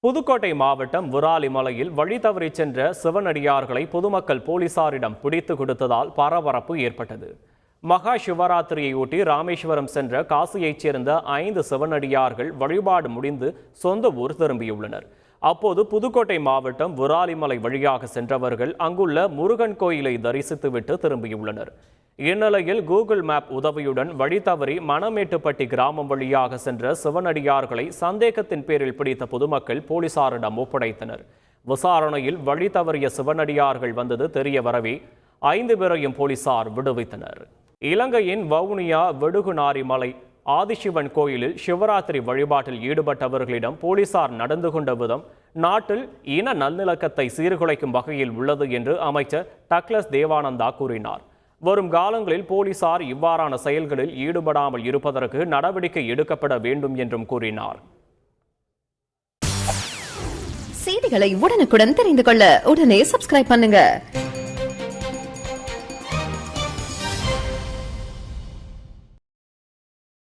புதுக்கோட்டை மாவட்டம் விராலிமலையில் வழி தவறி சென்ற சிவனடியார்களை பொதுமக்கள் போலீசாரிடம் பிடித்து கொடுத்ததால் பரபரப்பு ஏற்பட்டது. மகா சிவராத்திரியையொட்டி ராமேஸ்வரம் சென்ற காசியைச் சேர்ந்த 5 சிவனடியார்கள் வழிபாடு முடிந்து சொந்த ஊர் திரும்பியுள்ளனர். அப்போது புதுக்கோட்டை மாவட்டம் விராலிமலை வழியாக சென்றவர்கள் அங்குள்ள முருகன் கோயிலை தரிசித்துவிட்டு திரும்பியுள்ளனர். இந்நிலையில் கூகுள் மேப் உதவியுடன் வழி தவறி மணமேட்டுப்பட்டி கிராமம் வழியாக சென்ற சிவனடியார்களை சந்தேகத்தின் பேரில் பிடித்த பொதுமக்கள் போலீசாரிடம் ஒப்படைத்தனர். விசாரணையில் வழி தவறிய சிவனடியார்கள் வந்தது தெரிய வரவே 5 பேரையும் போலீசார் விடுவித்தனர். இலங்கையின் வவுனியா வெடுகுநாரிமலை ஆதிசிவன் கோயிலில் சிவராத்திரி வழிபாட்டில் ஈடுபட்டவர்களிடம் போலீசார் நடந்து கொண்ட விதம் நாட்டில் இன நல்லிணக்கத்தை சீர்குலைக்கும் வகையில் உள்ளது என்று அமைச்சர் டக்ளஸ் தேவானந்தா கூறினார். வரும் காலங்களில் போலீசார் இவ்வாறான செயல்களில் ஈடுபடாமல் இருப்பதற்கு நடவடிக்கை எடுக்கப்பட வேண்டும் என்றும் கூறினார். செய்திகளை உடனுக்குடன் தெரிந்து கொள்ள உடனே சப்ஸ்கிரைப் பண்ணுங்க.